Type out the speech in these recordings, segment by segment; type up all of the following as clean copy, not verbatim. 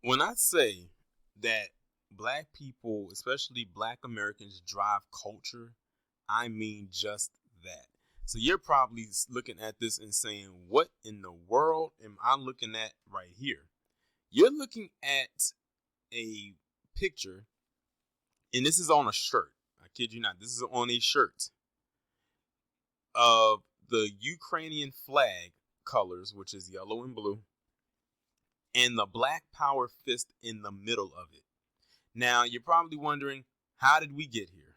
When I say that black people, especially black Americans, drive culture, I mean just that. So you're probably looking at this and saying, what in the world am I looking at right here? You're looking at a picture, and this is on a shirt. I kid you not. This is on a shirt of the Ukrainian flag colors, which is yellow and blue, and the black power fist in the middle of it. Now, you're probably wondering, how did we get here?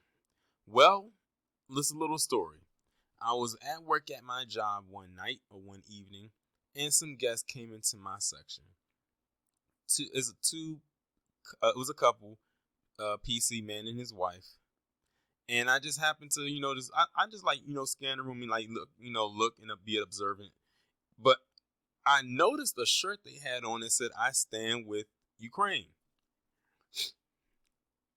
Well, listen, a little story. I was at work at my job one night or one evening, and some guests came into my section. It was a couple, PC man and his wife, and I just happened to, I just like, scan the room and like look and be observant. But I noticed a shirt they had on that said, "I stand with Ukraine,"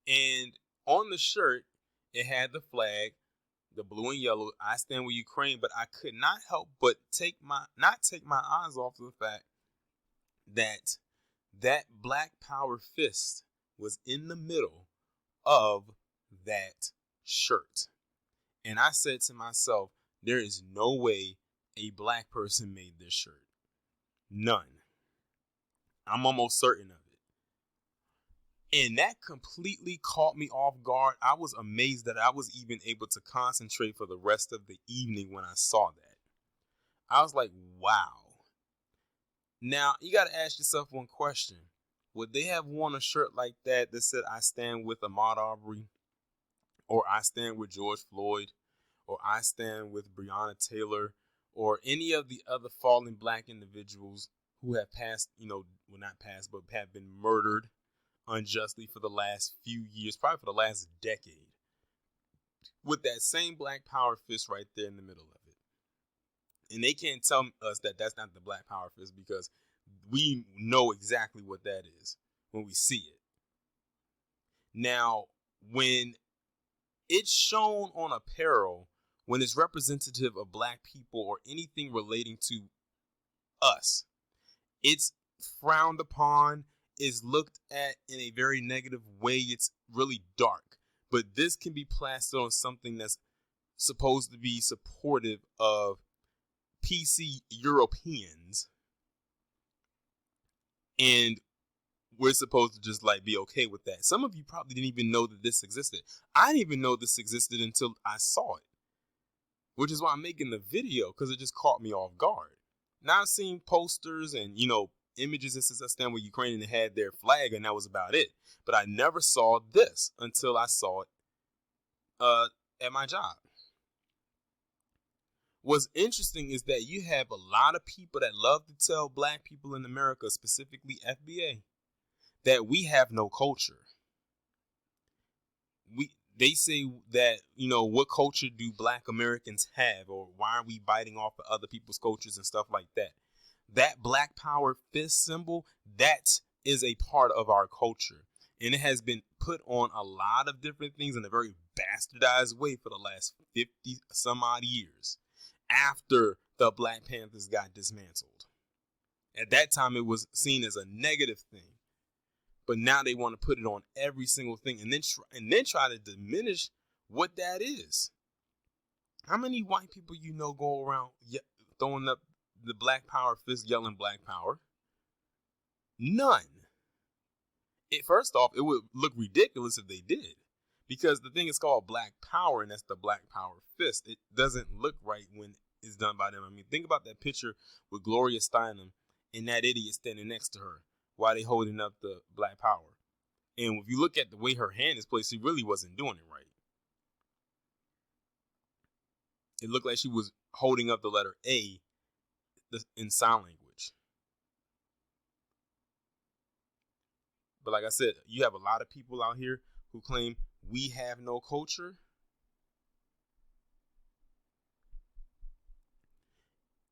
and on the shirt it had the flag, the blue and yellow. I stand with Ukraine, but I could not help but not take my eyes off of the fact that that black power fist was in the middle of that shirt. And I said to myself, there is no way a black person made this shirt. None. I'm almost certain of it. And that completely caught me off guard. I was amazed that I was even able to concentrate for the rest of the evening when I saw that. I was like, wow. Now, you got to ask yourself one question. Would they have worn a shirt like that that said, "I stand with Ahmaud Arbery," or "I stand with George Floyd," or "I stand with Breonna Taylor," or any of the other fallen black individuals who have passed, well, not passed, but have been murdered unjustly for the last few years, probably for the last decade, with that same black power fist right there in the middle of it? And they can't tell us that that's not the black power fist, because we know exactly what that is when we see it. Now, when it's shown on apparel, when it's representative of black people or anything relating to us, it's frowned upon, is looked at in a very negative way. It's really dark. But this can be plastered on something that's supposed to be supportive of PC Europeans, and we're supposed to just like be okay with that. Some of you probably didn't even know that this existed. I didn't even know this existed until I saw it, which is why I'm making the video, because it just caught me off guard. Now I've seen posters and images that says "I stand with Ukraine" and they had their flag, and that was about it. But I never saw this until I saw it at my job. What's interesting is that you have a lot of people that love to tell black people in America, specifically FBA, that we have no culture. They say that, what culture do black Americans have, or why are we biting off of other people's cultures and stuff like that? That black power fist symbol, that is a part of our culture. And it has been put on a lot of different things in a very bastardized way for the last 50 some odd years after the Black Panthers got dismantled. At that time, it was seen as a negative thing. But now they want to put it on every single thing, and then try to diminish what that is. How many white people go around throwing up the black power fist, yelling black power? None. First off, it would look ridiculous if they did, because the thing is called black power, and that's the black power fist. It doesn't look right when it's done by them. I mean, think about that picture with Gloria Steinem and that idiot standing next to her while they holding up the black power. And if you look at the way her hand is placed, she really wasn't doing it right. It looked like she was holding up the letter A in sign language. But like I said, you have a lot of people out here who claim we have no culture.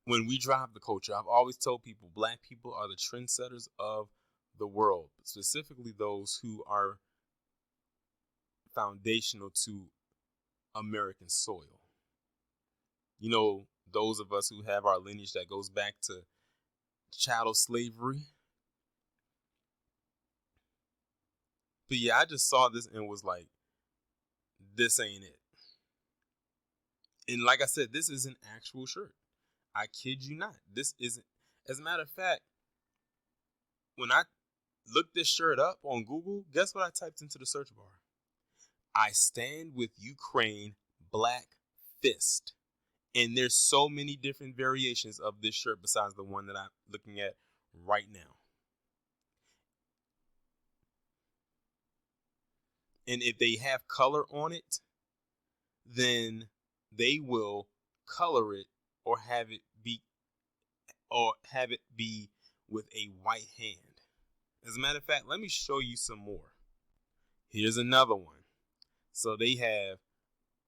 When we drive the culture, I've always told people black people are the trendsetters of the world, specifically those who are foundational to American soil. Those of us who have our lineage that goes back to chattel slavery. But yeah, I just saw this and was like, this ain't it. And like I said, this is an actual shirt. I kid you not. This isn't. As a matter of fact, when I looked this shirt up on Google, guess what I typed into the search bar? I stand with Ukraine, Black Fist. And there's so many different variations of this shirt besides the one that I'm looking at right now. And if they have color on it, then they will color it or have it be with a white hand. As a matter of fact, let me show you some more. Here's another one. So they have,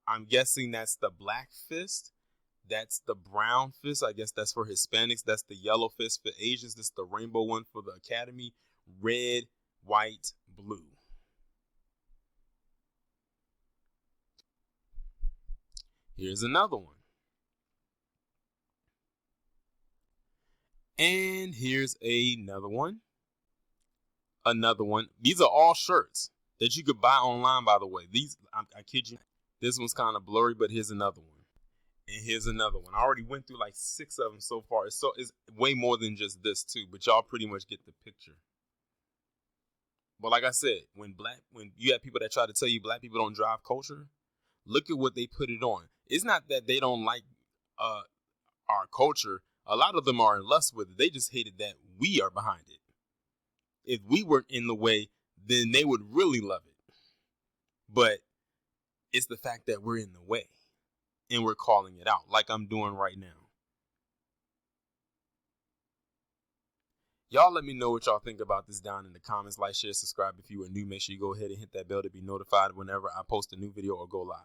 I'm guessing that's the Black Fist. That's the brown fist. I guess that's for Hispanics. That's the yellow fist for Asians. This is the rainbow one for the Academy. Red, white, blue. Here's another one. And here's another one. Another one. These are all shirts that you could buy online, by the way. These, I kid you. This one's kind of blurry, but here's another one. And here's another one. I already went through like 6 of them so far. It's way more than just this too, but y'all pretty much get the picture. But like I said, when you have people that try to tell you black people don't drive culture, look at what they put it on. It's not that they don't like our culture. A lot of them are in lust with it. They just hated that we are behind it. If we weren't in the way, then they would really love it. But it's the fact that we're in the way. And we're calling it out like I'm doing right now. Y'all let me know what y'all think about this down in the comments. Like, share, subscribe. If you are new, make sure you go ahead and hit that bell to be notified whenever I post a new video or go live.